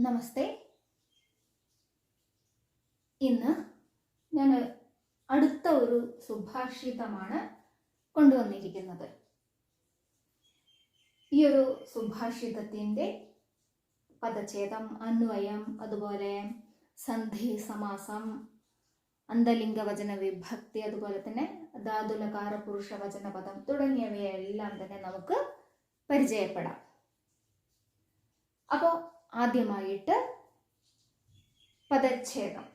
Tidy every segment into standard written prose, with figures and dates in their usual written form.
നമസ്തേ. ഇന്ന് ഞാൻ അടുത്ത ഒരു സുഭാഷിതമാണ് കൊണ്ടുവന്നിരിക്കുന്നത്. ഈ ഒരു സുഭാഷിതത്തിൻ്റെ പദച്ഛേദം, അന്വയം, അതുപോലെ സന്ധി, സമാസം, അന്തലിംഗവചന വിഭക്തി, അതുപോലെ തന്നെ ധാതുലകാര പുരുഷ വചന പദം തുടങ്ങിയവയെല്ലാം തന്നെ നമുക്ക് പരിചയപ്പെടാം. അപ്പോൾ ആദ്യമായിട്ട് പദച്ഛേദം.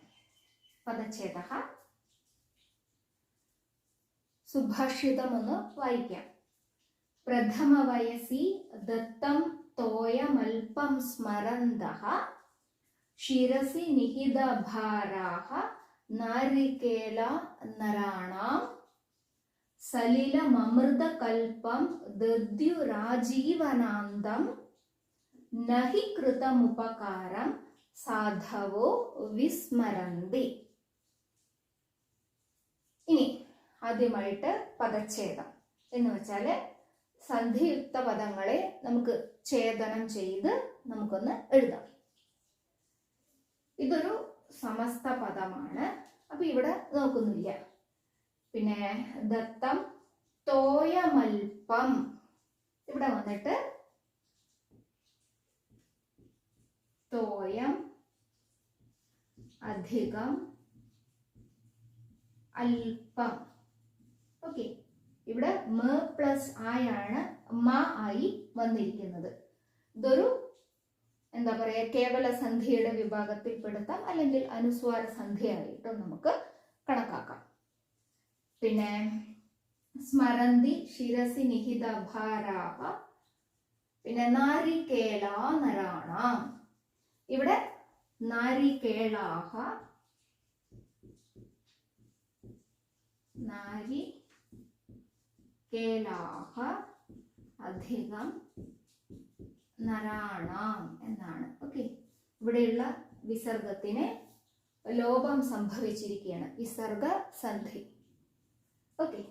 സുഭാഷിതം ഒന്ന് വായിക്കാം. പ്രഥമ വയസി ദത്തം തോയമൽപം സ്മരന്തഃ ശിരസി നിഹിതഭാരാഃ നാരികേല നരാണാം സലിലമമൃതകൽപം ദദ്യുരാജീവനാന്തം നഹി കൃതമുപകാരം സാധവോ വിസ്മരന്തി. ഇനി ആദ്യമായിട്ട് പദച്ഛേദം എന്ന് വെച്ചാൽ സന്ധിയുക്ത പദങ്ങളെ നമുക്ക് ഛേദനം ചെയ്ത് നമുക്കൊന്ന് എഴുതാം. ഇതൊരു സമസ്ത പദമാണ്. അപ്പൊ ഇവിടെ നോക്കുന്നില്ല. പിന്നെ ദത്തം തോയമൽപം, ഇവിടെ വന്നിട്ട് തോയം അധികം അല്പം. ഓക്കെ, ഇവിടെ മ പ്ലസ് ആയാണ് മ ആയി വന്നിരിക്കുന്നത്. ഇതൊരു എന്താ പറയുക, കേവല സന്ധിയുടെ വിഭാഗത്തിൽ പെടുത്താം, അല്ലെങ്കിൽ അനുസ്വാര സന്ധിയായിട്ടും നമുക്ക് കണക്കാക്കാം. പിന്നെ സ്മരന്തി ശിരസി നിഹിത ഭാരാഹ, പിന്നെ നാരികേല നരാണാം. ഇവിടെ നാരികേളാഹ, നാരികേളാഹ അധികം നരാണാം എന്നാണ്. ഓക്കെ, ഇവിടെയുള്ള വിസർഗത്തിന് ലോപം സംഭവിച്ചിരിക്കുകയാണ്, വിസർഗ സന്ധി. ഓക്കെ,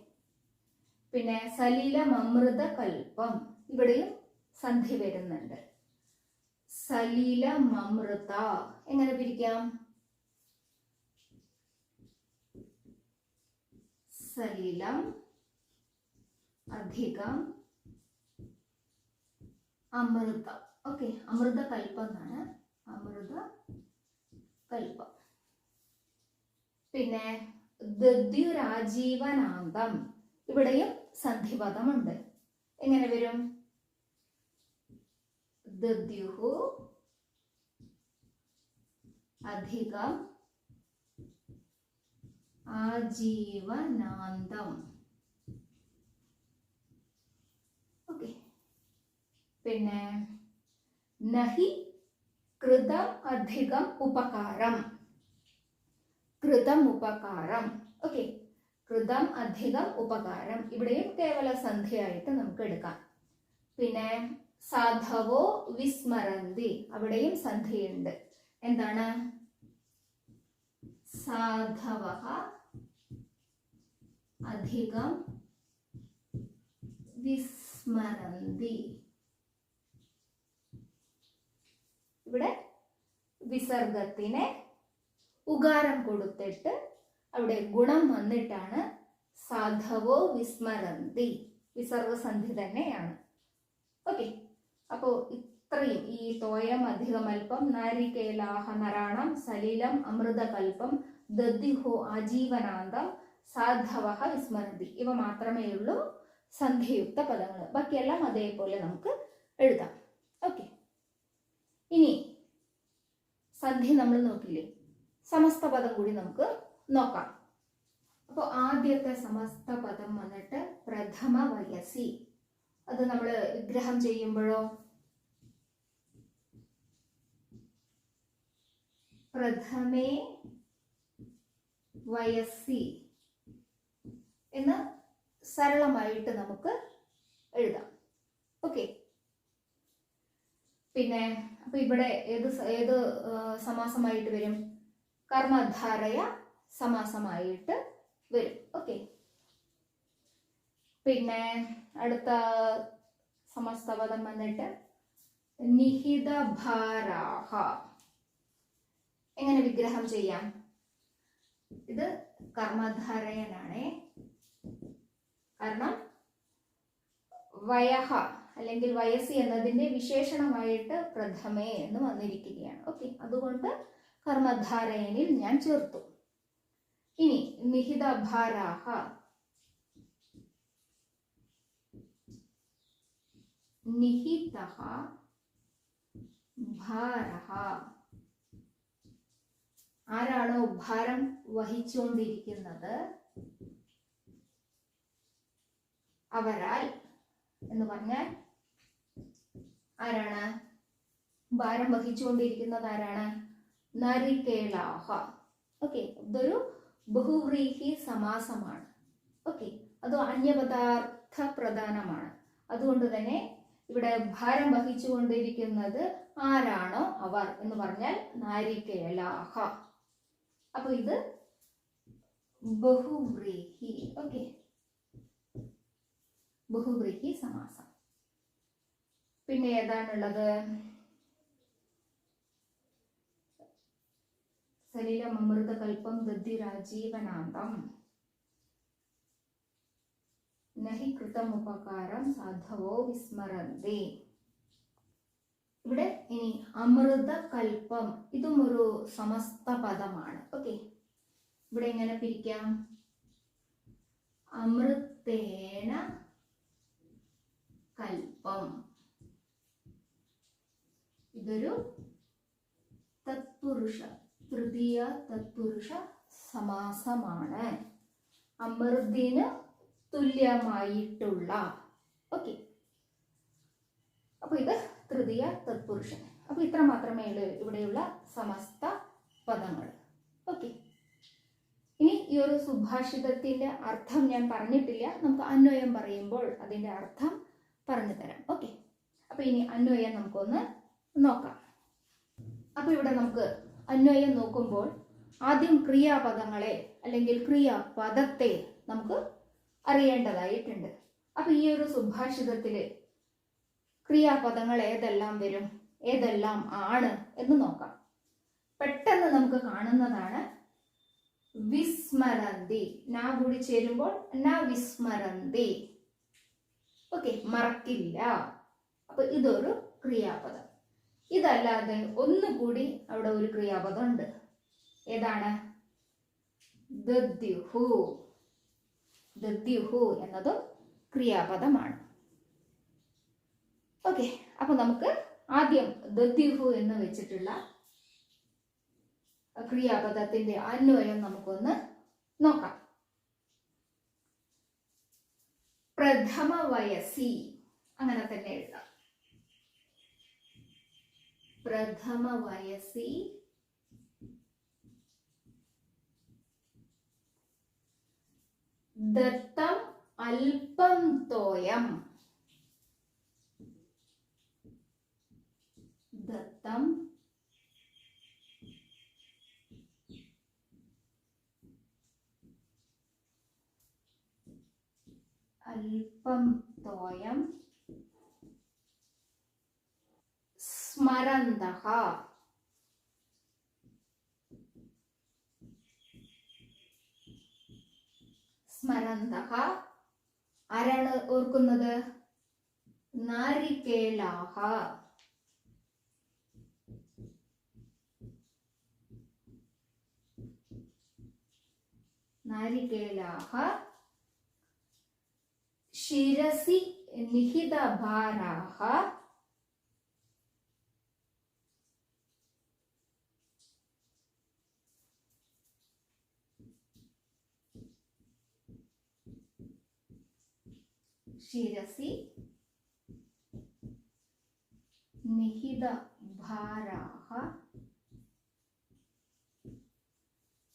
പിന്നെ സലിലമമൃത കൽപ്പം, ഇവിടെയും സന്ധി വരുന്നുണ്ട്. സലിലമമൃത എങ്ങനെ പിരിക്കാം? സലിലം അധികം അമൃത. ഓക്കെ, അമൃത കൽപ്പം എന്നാണ്, അമൃത കൽപ്പം. പിന്നെ ദദ്യുരാജീവനാന്തം, ഇവിടെയും സന്ധിപദമുണ്ട്. എങ്ങനെ വരും? ദദ്യുഹു അധികം ആജീവനാന്തം. ഓക്കെ, പിന്നെ നഹി കൃതം അധികം ഉപകാരം, കൃതം ഉപകാരം. ഓക്കെ, കൃതം അധികം ഉപകാരം, ഇവിടെയും കേവല സന്ധിയായിട്ട് നമുക്ക് എടുക്കാം. പിന്നെ സാധവോ വിസ്മരന്തി, അവിടെയും സന്ധിയുണ്ട്. എന്താണ്? സാധവഃ അധികം വിസ്മരന്തി. ഇവിടെ വിസർഗത്തിന് ഉകാരം കൊടുത്തിട്ട് അവിടെ ഗുണം വന്നിട്ടാണ് സാധവോ വിസ്മരന്തി, വിസർഗസന്ധി തന്നെയാണ്. ഓക്കെ, അപ്പോൾ ഇത്രയും ഈ തോയം അധികം അല്പം, നാരികേലാഹ നരാണം, സലിലം അമൃതകൽപ്പം, ദദ്യുഹോ ആജീവനാന്തം, സാധവഃ വിസ്മരന്തി, ഇവ മാത്രമേ ഉള്ളൂ സന്ധിയുക്ത പദങ്ങൾ. ബാക്കിയെല്ലാം അതേപോലെ നമുക്ക് എഴുതാം. ഓക്കെ, ഇനി സന്ധി നമ്മൾ നോക്കില്ലേ, സമസ്ത പദം കൂടി നമുക്ക് നോക്കാം. അപ്പോൾ ആദ്യത്തെ സമസ്ത പദം വന്നിട്ട് പ്രഥമ വയസി. അത് നമ്മൾ വിഗ്രഹം ചെയ്യുമ്പോഴോ പ്രഥമേ വയസി എന്ന് സരളമായിട്ട് നമുക്ക് എഴുതാം. ഓക്കെ, പിന്നെ അപ്പൊ ഇവിടെ ഏത് സമാസമായിട്ട് വരും? കർമ്മധാരയ സമാസമായിട്ട് വരും. ഓക്കെ, പിന്നെ അടുത്ത സമസ്ത പദം വന്നിട്ട് നിഹിതഭാരാഹ. എങ്ങനെ വിഗ്രഹം ചെയ്യാം? ഇത് കർമ്മധാരയനാണേ. കാരണം വയഹ അല്ലെങ്കിൽ വയസ്സി എന്നതിന്റെ വിശേഷണമായിട്ട് പ്രഥമേ എന്ന് വന്നിരിക്കുകയാണ്. ഓക്കെ, അതുകൊണ്ട് കർമ്മധാരയനിൽ ഞാൻ ചേർത്തു. ഇനി നിഹിതഭാരാഹ. നിഹിതഃ ഭാരഃ. ആരാണോ ഭാരം വഹിച്ചുകൊണ്ടിരിക്കുന്നത് അവരാൽ എന്ന് പറഞ്ഞാൽ ആരാണ്? ഭാരം വഹിച്ചുകൊണ്ടിരിക്കുന്നത് ആരാണ്? നരികേളാഹ. ഓക്കെ, ഇതൊരു ബഹുവ്രീഹി സമാസമാണ്. ഓക്കെ, അത് അന്യപദാർത്ഥ പ്രധാനമാണ്. അതുകൊണ്ട് തന്നെ ഇവിടെ ഭാരം വഹിച്ചുകൊണ്ടിരിക്കുന്നത് ആരാണോ അവർ എന്ന് പറഞ്ഞാൽ നാരികേളാഹ. അപ്പൊ ഇത് ബഹുവ്രീഹി. ഓക്കെ, ബഹുവ്രീഹി സമാസം. പിന്നെ ഏതാണുള്ളത്? സലിലം അമൃതകൽപ്പം ദദ്ധി രാജീവനാന്തം നഹി കൃതമുപകാരം സാധവോ വിസ്മരന്തി. ഇവിടെ ഇനി അമൃതകൽപ്പം, ഇതും ഒരു സമസ്ത പദമാണ്. ഓക്കെ, ഇവിടെ എങ്ങനെ പിരിക്കാം? അമൃതേന കൽപ്പം. ഇതൊരു തത്പുരുഷ, തൃതീയ തത്പുരുഷ സമാസമാണ്. അമൃതിന് തുല്യമായിട്ടുള്ള. ഓക്കെ, അപ്പൊ ഇത് തൃതീയ തത്പുരുഷൻ. അപ്പൊ ഇത്ര മാത്രമേ ഉള്ളൂ ഇവിടെയുള്ള സമസ്ത പദങ്ങൾ. ഓക്കെ, ഇനി ഈ ഒരു സുഭാഷിതത്തിന്റെ അർത്ഥം ഞാൻ പറഞ്ഞിട്ടില്ല. നമുക്ക് അന്വയം പറയുമ്പോൾ അതിന്റെ അർത്ഥം പറഞ്ഞു തരാം. ഓക്കെ, അപ്പൊ ഇനി അന്വയം നമുക്കൊന്ന് നോക്കാം. അപ്പൊ ഇവിടെ നമുക്ക് അന്വയം നോക്കുമ്പോൾ ആദ്യം ക്രിയാപദങ്ങളെ അല്ലെങ്കിൽ ക്രിയാപദത്തെ നമുക്ക് അറിയേണ്ടതായിട്ടുണ്ട്. അപ്പൊ ഈ ഒരു സുഭാഷിതത്തില് ക്രിയാപദങ്ങൾ ഏതെല്ലാം വരും, ഏതെല്ലാം ആണ് എന്ന് നോക്കാം. പെട്ടെന്ന് നമുക്ക് കാണുന്നതാണ് വിസ്മരന്തി. നാ കൂടി ചേരുമ്പോൾ ന വിസ്മരന്തി. ഓക്കെ, മറക്കില്ല. അപ്പൊ ഇതൊരു ക്രിയാപദം. ഇതല്ലാതെ ഒന്നുകൂടി അവിടെ ഒരു ക്രിയാപദം ഉണ്ട്. ഏതാണ്? ദദ്യുഹു. ദദ്യുഹു എന്നതും ക്രിയാപദമാണ്. ഓക്കെ, അപ്പൊ നമുക്ക് ആദ്യം ദദ്യുഹു എന്ന് വെച്ചിട്ടുള്ള ക്രിയാപദത്തിന്റെ അന്വയം നമുക്കൊന്ന് നോക്കാം. പ്രഥമ വയസ്സി, അങ്ങനെ തന്നെ എഴുതാം. പ്രഥമ വയസ്സി ദത്തം അല്പം തോയം. ദത്തം അല്പം തോയം സ്മരന്തഃ. സ്മരന്തഃ ആരാണ് ഓർക്കുന്നത്? നാരികേളാഹ. നാരികേളാഹ ശിരസി നിഹിതഭാരാഹ ശിരസി നിഹിതഭാരാഹ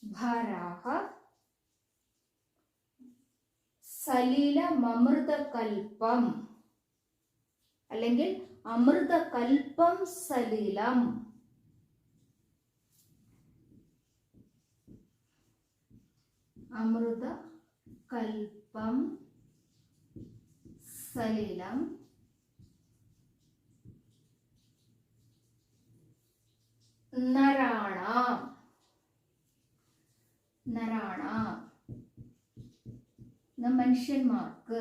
ഭാരാഹ സലിലമമൃതകൽപ്പം അല്ലെങ്കിൽ അമൃതകൽപ്പം സലിലം. അമൃതകൽപ്പം സലിലം നരാണാം. നരാണാം മനുഷ്യന്മാർക്ക്.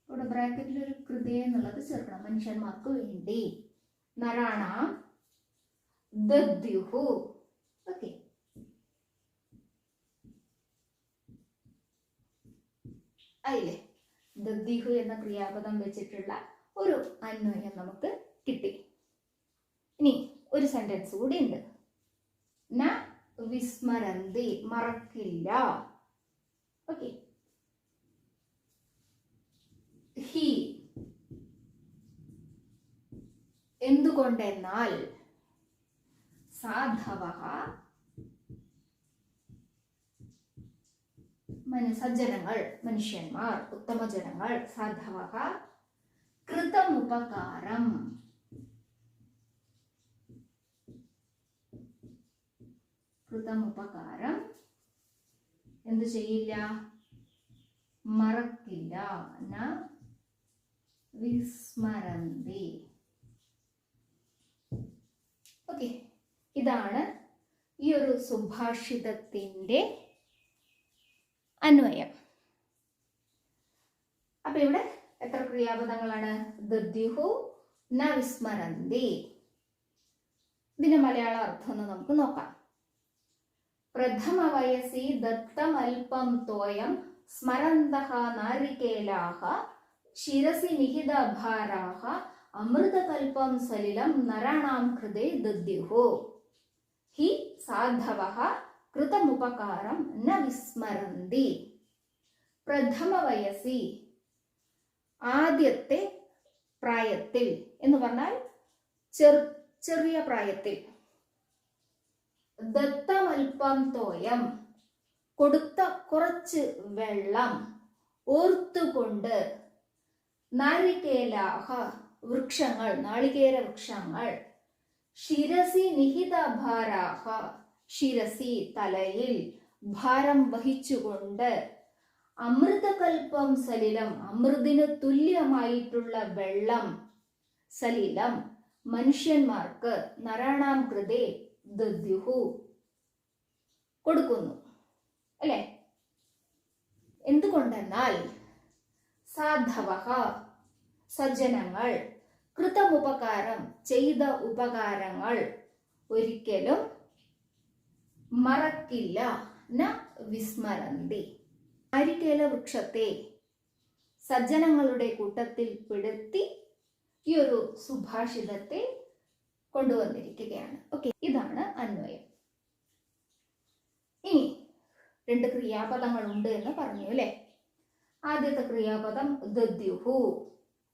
ഇവിടെ ബ്രാക്കറ്റിൽ ഒരു കൃതയ എന്നുള്ളത് ചേർക്കണം. മനുഷ്യന്മാർക്ക് വേണ്ടി. നരാണാം ദദ്യുഹു. ഓക്കെ, ആയില്ലേ? ദദ്യുഹു എന്ന ക്രിയാപദം വെച്ചിട്ടുള്ള ഒരു അന്വയം നമുക്ക് കിട്ടി. ഇനി ഒരു സെന്റൻസ് കൂടി ഉണ്ട്. ന വിസ്മരന്തി, മറക്കില്ല. ഓക്കെ, ഹി എന്തുകൊണ്ടെന്നാൽ സാധവഃ സജ്ജനങ്ങൾ, മനുഷ്യന്മാർ, ഉത്തമജനങ്ങൾ. സാധവഃ കൃതമുപകാരം. കൃതമുപകാരം എന്തു ചെയ്യില്ല? മറക്കില്ല. ന വിസ്മരന്തി. ഓക്കെ, ഇതാണ് ഈ ഒരു സുഭാഷിതത്തിന്റെ അന്വയം. അപ്പൊ ഇവിടെ എത്ര ക്രിയാപദങ്ങളാണ്? ദദ്യുഹു, ന വിസ്മരന്തി. ഇതിന്റെ മലയാള അർത്ഥം ഒന്ന് നമുക്ക് നോക്കാം. പ്രഥമ വയസി ദത്തമൽപം തോയം സ്മരന്തഃ നാരികേലാഃ ശിരസി നിഹിതഭാരാഃ അമൃതകൽപം സലിലം നരാണാം കൃതേ ദദ്യുഹു. ഹി സാധവഃ കൃതമുപകാരം ന വിസ്മരന്തി. പ്രഥമ വയസി, ആദ്യത്തെ പ്രായത്തിൽ എന്ന് പറഞ്ഞാൽ ചെറിയ പ്രായത്തിൽ. ദത്തമൽപം തോയം, കൊടുത്ത കുറച്ച് വെള്ളം, ഓർത്തുകൊണ്ട്. നാരികേലാഹ വൃക്ഷങ്ങൾ, നാളികേര വൃക്ഷങ്ങൾ. ശിരസി നിഹിത ഭാരാഹ, ശിരസി തലയിൽ, ഭാരം വഹിച്ചുകൊണ്ട്. അമൃതകൽപം സലിലം, അമൃതിന് തുല്യമായിട്ടുള്ള വെള്ളം. സലിലം മനുഷ്യന്മാർക്ക്. നരാണാം കൃതേ ദദ്യുഹു കൊടുക്കുന്നു. അല്ലെ? എന്തുകൊണ്ടെന്നാൽ സാധവഃ സജ്ജനങ്ങൾ, കൃതമുപകാരം ചെയ്ത ഉപകാരങ്ങൾ ഒരിക്കലും മറക്കില്ല. ന വിസ്മരന്തി. നാരികേല വൃക്ഷത്തെ സജ്ജനങ്ങളുടെ കൂട്ടത്തിൽ പെടുത്തി ഈ ഒരു സുഭാഷിതത്തെ കൊണ്ടുവന്നിരിക്കുകയാണ്. ഓക്കെ, ഇതാണ് അന്വയം. ഇനി 2 ക്രിയാപദങ്ങളുണ്ട് എന്ന് പറഞ്ഞു അല്ലെ? ആദ്യത്തെ ക്രിയാപദം ദദ്യുഹു,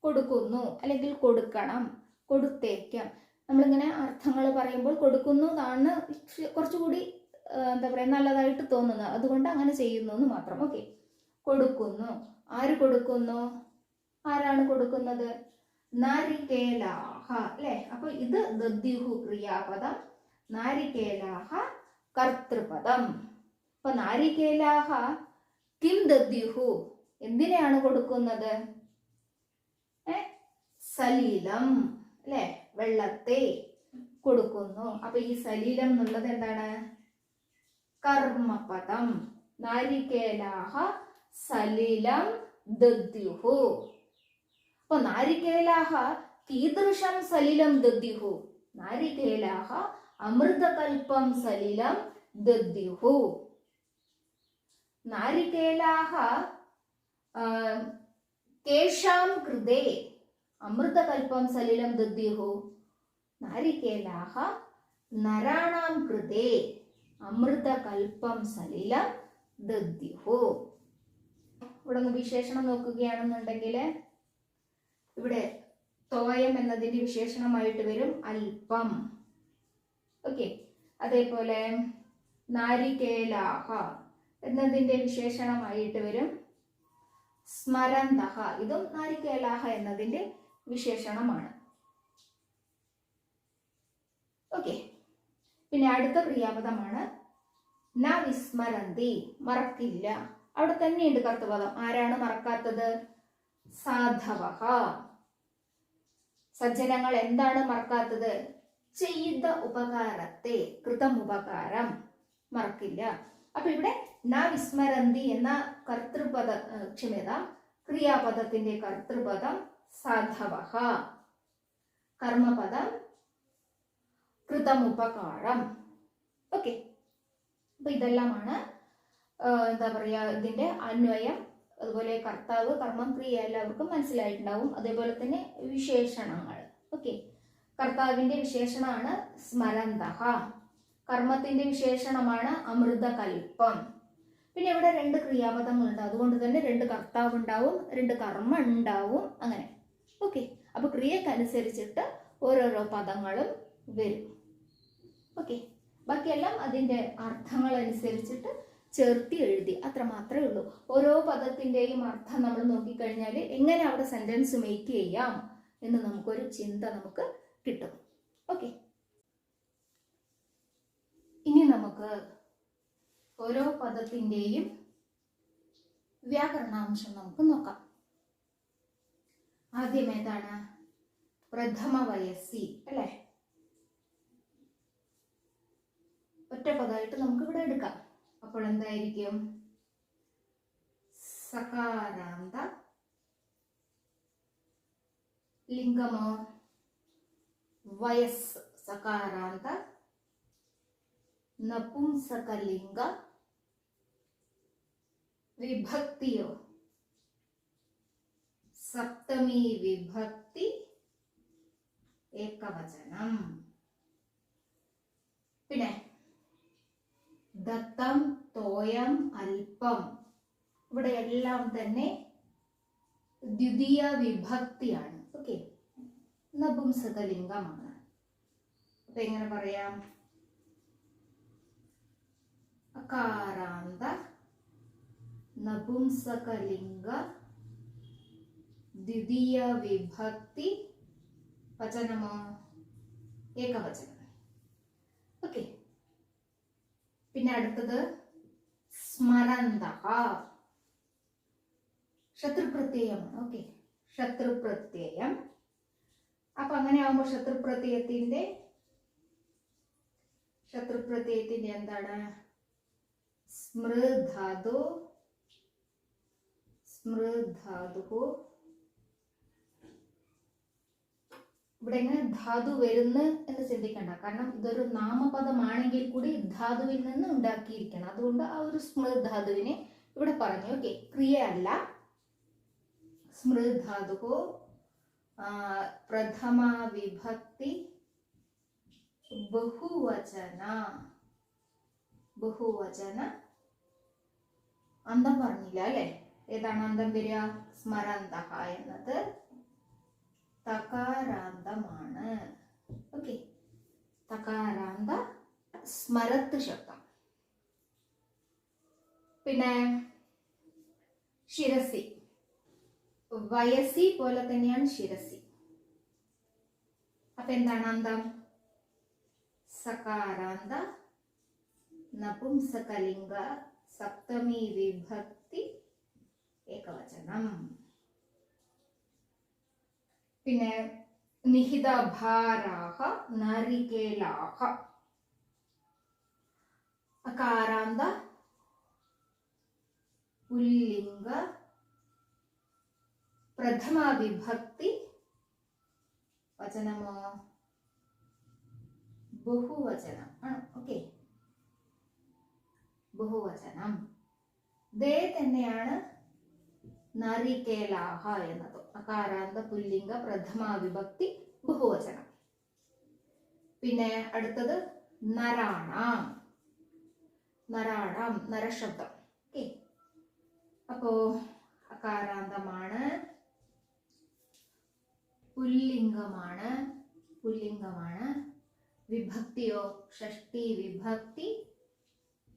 കൊടുക്കുന്നു അല്ലെങ്കിൽ കൊടുക്കണം, കൊടുത്തേക്കാം. നമ്മളിങ്ങനെ അർത്ഥങ്ങൾ പറയുമ്പോൾ കൊടുക്കുന്നതാണ് കുറച്ചുകൂടി എന്താ പറയുക നല്ലതായിട്ട് തോന്നുന്നത്. അതുകൊണ്ട് അങ്ങനെ ചെയ്യുന്നു എന്ന് മാത്രം. ഓക്കെ, കൊടുക്കുന്നു. ആര് കൊടുക്കുന്നു? ആരാണ് കൊടുക്കുന്നത്? നാരികേലാഹ അല്ലെ? അപ്പൊ ഇത് ദദ്യുഹു ക്രിയാപദം, നാരികേലാഹ കർത്തൃപദം. അപ്പൊ നാരികേലാഹ കിം ദദ്യുഹു, എന്തിനെയാണ് കൊടുക്കുന്നത്? സലീലം അല്ലെ? വെള്ളത്തെ കൊടുക്കുന്നു. അപ്പൊ ഈ സലീലം എന്നുള്ളത് എന്താണ്? കർമ്മപദം. നാരികേലാഹ സലിലം ദദ്യുഹു. അപ്പൊ നാരികേലാഹ കീദൃശം സലിലം ദദ്യുഹു? നാരികേലാഹ അമൃതകൽപം സലിലം ദദ്യുഹു. നാരികേലാഹ കേഷാം കൃതേ അമൃതകൽപം സലിലം ദദ്യുഹു. നാരികേലാഹ നരാണാം കൃതേ അമൃതകൽപം സലിലം ദദ്യുഹു. ഇവിടെ ഒന്ന് വിശേഷണം നോക്കുകയാണെന്നുണ്ടെങ്കിൽ ഇവിടെ തോയം എന്നതിന്റെ വിശേഷണമായിട്ട് വരും അല്പം. ഓക്കെ, അതേപോലെ നാരികേലാഹ എന്നതിന്റെ വിശേഷണമായിട്ട് വരും സ്മരന്തഃ. ഇതും നാരികേലാഹ എന്നതിന്റെ വിശേഷണമാണ്. ഓക്കെ, പിന്നെ അടുത്ത ക്രിയാപദമാണ് ന വിസ്മരന്തി, മറക്കില്ല. അവിടെ തന്നെയുണ്ട് കർത്തൃപദം. ആരാണ് മറക്കാത്തത്? സാധവഃ. സജ്ജനങ്ങൾ എന്താണ് മറക്കാത്തത്? ചെയ്ത ഉപകാരത്തെ, കൃതം ഉപകാരം മറക്കില്ല. അപ്പൊ ഇവിടെ ന വിസ്മരന്തി എന്ന കർത്തൃപദ ക്ഷമ്യതാം ക്രിയാപദത്തിന്റെ കർത്തൃപദം സാധവഃ, കർമ്മപദം കൃതമുപകാരം. ഓക്കെ, അപ്പൊ ഇതെല്ലാമാണ് എന്താ പറയാ ഇതിന്റെ അന്വയം. അതുപോലെ കർത്താവ്, കർമ്മം, ക്രിയ എല്ലാവർക്കും മനസ്സിലായിട്ടുണ്ടാവും. അതേപോലെ തന്നെ വിശേഷണങ്ങൾ. ഓക്കെ, കർത്താവിന്റെ വിശേഷണമാണ് സ്മരന്തഃ, കർമ്മത്തിന്റെ വിശേഷണമാണ് അമൃതകൽപ്പം. പിന്നെ ഇവിടെ 2 ക്രിയാപദങ്ങളുണ്ട്, അതുകൊണ്ട് തന്നെ 2 കർത്താവ് ഉണ്ടാവും, 2 കർമ്മ ഉണ്ടാവും, അങ്ങനെ. ഓക്കെ, അപ്പൊ ക്രിയക്കനുസരിച്ചിട്ട് ഓരോരോ പദങ്ങളും വരും. ഓക്കെ, ബാക്കിയെല്ലാം അതിന്റെ അർത്ഥങ്ങൾ അനുസരിച്ചിട്ട് ചേർത്തി എഴുതി, അത്ര മാത്രമേ ഉള്ളൂ. ഓരോ പദത്തിന്റെയും അർത്ഥം നമ്മൾ നോക്കിക്കഴിഞ്ഞാൽ എങ്ങനെ അവിടെ സെന്റൻസ് മേക്ക് ചെയ്യാം എന്ന് നമുക്കൊരു ചിന്ത നമുക്ക് കിട്ടും. ഓക്കെ, ഇനി നമുക്ക് ഓരോ പദത്തിന്റെയും വ്യാകരണാംശം നമുക്ക് നോക്കാം. ആദ്യം ഏതാണ്? പ്രഥമ വയസ്സി അല്ലെ, ഒറ്റ പദമായിട്ട് നമുക്ക് ഇവിടെ എടുക്കാം. അപ്പോൾ എന്തായിരിക്കും? സകാരാന്ത ലിംഗമോ? വയസ് സകാരാന്ത, നപുംസകലിംഗ, വിഭക്തിയോ? സപ്തമി വിഭക്തി ഏകവചനം. പിന്നെ ദത്തം, തോയം, അല്പം, ഇവിടെ എല്ലാം തന്നെ ദ്വിതീയ വിഭക്തിയാണ്. ഓക്കെ, നപുംസകലിംഗമാണ്. അപ്പൊ എങ്ങനെ പറയാം? അകാരാന്ത നപുംസകലിംഗ ദ്വിതീയ വിഭക്തി വചനമോ? ഏകവചനം. ഓക്കെ, പിന്നെ അടുത്തത് സ്മരന്തഃ, ശത്രുപ്രത്യയമാണ്. ഓക്കെ, ശത്രുപ്രത്യയം. അപ്പൊ അങ്ങനെ ആവുമ്പോൾ ശത്രുപ്രത്യയത്തിന്റെ എന്താണ്? സ്മൃധാതു, ഇവിടെ എങ്ങനെ ധാതു വരുന്നു എന്ന് ചിന്തിക്കണ്ട, കാരണം ഇതൊരു നാമപദമാണെങ്കിൽ കൂടി ധാതുവിൽ നിന്ന് ഉണ്ടാക്കിയിരിക്കണം. അതുകൊണ്ട് ആ ഒരു സ്മൃധാതുവിനെ ഇവിടെ പറഞ്ഞു. ഓക്കെ, ക്രിയ അല്ല. സ്മൃധാതു പ്രഥമ വിഭക്തി ബഹുവചന. അന്തം പറഞ്ഞില്ല അല്ലെ? ഏതാണ് അന്തം വരിക? സ്മരന്തഃ എന്നത് തകാരാന്തമാണ്. ഓക്കെ, തകാരാന്ത സ്മരത്ത് ശബ്ദം. പിന്നെ ശിരസി, വയസി പോലെ തന്നെയാണ് ശിരസി. അപ്പൊ എന്താണ് അന്തം? സകാരാന്ത നപുംസകലിംഗ സപ്തമി വിഭക്തി ഏകവചനം. പിന്നെ നിഹിതഭാരാഹ നാരികേലാഹ, അകാരാന്ത പുല്ലിംഗ പ്രഥമ വിഭക്തി വചനമോ? ബഹുവചനം ആണ്. ഓക്കെ, ബഹുവചനം. ദേ തന്നെയാണ് നാരികേലാഹ എന്നത്. അകാരാന്ത പുല്ലിംഗ പ്രഥമ വിഭക്തി ബഹുവചനം. പിന്നെ അടുത്തത് നരാണാം, നരശബ്ദം. ഓക്കെ, അപ്പോ അകാരാന്തമാണ്, പുല്ലിംഗമാണ്, വിഭക്തിയോ? ഷഷ്ടി വിഭക്തി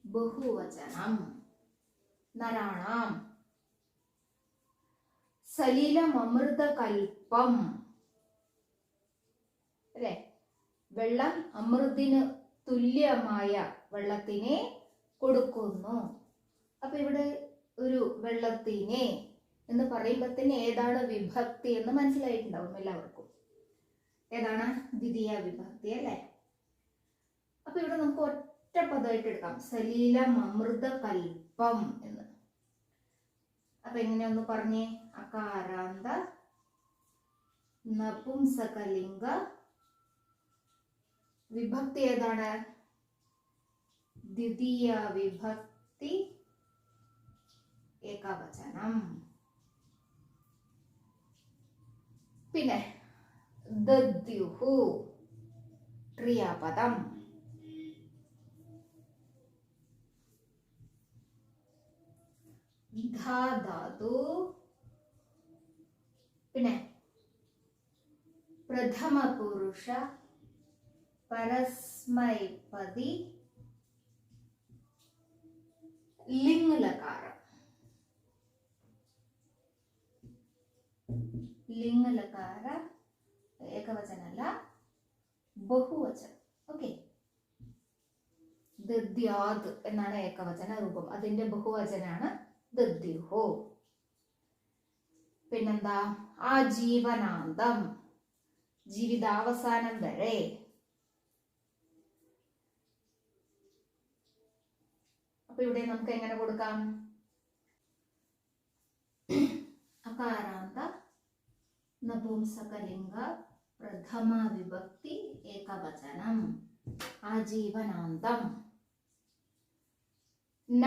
ബഹുവചനം. നരാണാം. സലിലം അമൃതകൽപ്പം അല്ലെ, വെള്ളം അമൃതിന് തുല്യമായ വെള്ളത്തിനെ കൊടുക്കുന്നു. അപ്പൊ ഇവിടെ ഒരു വെള്ളത്തിനെ എന്ന് പറയുമ്പോൾ തന്നെ ഏതാണ് വിഭക്തി എന്ന് മനസ്സിലായിട്ടുണ്ടാവും എല്ലാവർക്കും. ഏതാണ്? ദ്വിതീയ വിഭക്തി അല്ലെ? അപ്പൊ ഇവിടെ നമുക്ക് ഒറ്റ പദമായിട്ട് എടുക്കാം, സലീലം അമൃത കൽപ്പം എന്ന്. അപ്പൊ എങ്ങനെ ഒന്ന് പറഞ്ഞേ? അകാരാന്ത നപുംസകലിംഗ വിഭക്തി ഏതാണ്? ദ്വിതീയ വിഭക്തി ഏകവചനം. പിന്നെ ദദ്യുഹു ക്രിയാപദം. ധാതു. പിന്നെ പ്രഥമ പുരുഷ പരസ്മൈപദി ലിംഗ് ലകാരം. ലിംഗ് ലകാര ഏകവചനല്ല, ബഹുവചനം. ഓക്കെ, ദദ്യാത് എന്നാണ് ഏകവചന രൂപം, അതിന്റെ ബഹുവചനാണ് ദദ്യുഹു. പിന്നെന്താ? ആജീവനാന്തം, ജീവിതാവസാനം വരെ. അപ്പൊ ഇവിടെ നമുക്ക് എങ്ങനെ കൊടുക്കാം? അകാരാന്ത നപുംസകലിംഗ പ്രഥമ വിഭക്തി ഏകവചനം, ആജീവനാന്തം. ന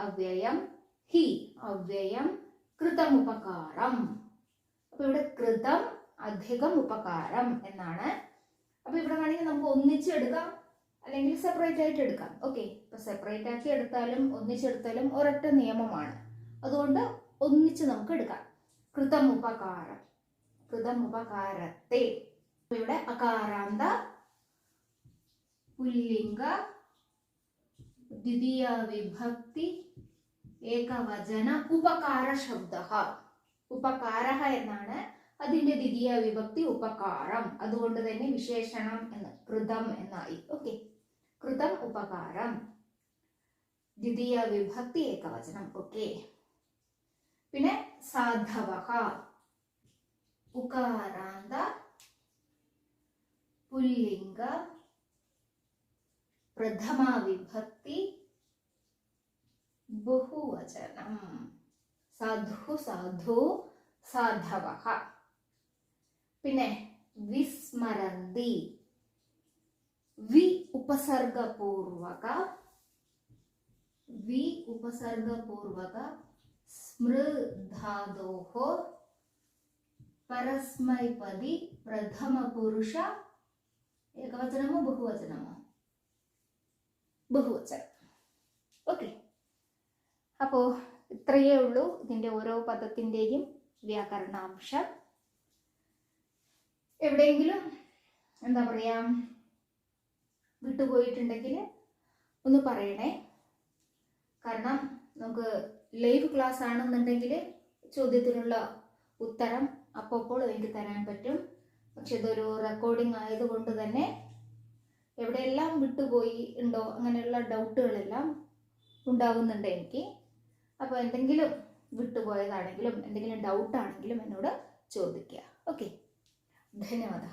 അവ്യയം, ഹി അവ്യയം, കൃതമുപകാരം. അപ്പൊ ഇവിടെ കൃതം അധികം ഉപകാരം എന്നാണ്. അപ്പൊ ഇവിടെ വേണമെങ്കിൽ നമുക്ക് ഒന്നിച്ചെടുക്കാം, അല്ലെങ്കിൽ സെപ്പറേറ്റ് ആയിട്ട് എടുക്കാം. ഓക്കെ, ഇപ്പൊ സെപ്പറേറ്റ് ആക്കി എടുത്താലും ഒന്നിച്ചെടുത്താലും ഒരൊറ്റ നിയമമാണ്, അതുകൊണ്ട് ഒന്നിച്ച് നമുക്ക് എടുക്കാം. കൃതമുപകാരം, കൃതമുപകാരത്തെ. ഇവിടെ അകാരാന്ത പുല്ലിംഗ ദ്വിതീയ വിഭക്തി ഏകവചന ഉപകാര ശബ്ദ. ഉപകാര എന്നാണ്, അതിന്റെ ദ്വിതീയ വിഭക്തി ഉപകാരം, അതുകൊണ്ട് തന്നെ വിശേഷണം എന്ന് കൃതം എന്നായി. ഓക്കെ, കൃതം ഉപകാരം, ദ്വിതീയ വിഭക്തി ഏകവചനം. ഓക്കെ, പിന്നെ സാധവഃ ഉകാരാന്ത പുല്ലിംഗ പ്രഥമ വിഭക്തി ബഹുവചനം. സാധു, സാധു, സാധവഃ. പിന്നെ വിസ്മരന്തി, വി ഉപസർഗപൂർവക, വി ഉപസർഗപൂർവക സ്മൃധാതോഃ പരസ്മൈപദി പ്രഥമ പുരുഷ ഏകവചനമോ ബഹുവചനമോ? ബഹുവചനം. ഓക്കെ, അപ്പോ ഇത്രയേ ഉള്ളൂ ഇതിന്റെ ഓരോ പദത്തിന്റെയും വ്യാകരണാംശം. എവിടെയെങ്കിലും എന്താ പറയാ വിട്ടുപോയിട്ടുണ്ടെങ്കിൽ ഒന്ന് പറയണേ. കാരണം നമുക്ക് ലൈവ് ക്ലാസ് ആണെന്നുണ്ടെങ്കിൽ ചോദ്യത്തിനുള്ള ഉത്തരം അപ്പോൾ എനിക്ക് തരാൻ പറ്റും. പക്ഷെ ഇതൊരു റെക്കോർഡിംഗ് ആയതുകൊണ്ട് തന്നെ എവിടെയെല്ലാം വിട്ടുപോയി ഉണ്ടോ അങ്ങനെയുള്ള ഡൗട്ടുകളെല്ലാം ഉണ്ടാവുന്നുണ്ട് എനിക്ക്. അപ്പോൾ എന്തെങ്കിലും വിട്ടുപോയതാണെങ്കിലും എന്തെങ്കിലും ഡൗട്ടാണെങ്കിലും എന്നോട് ചോദിക്കുക. ഓക്കെ, ധന്യവാദ.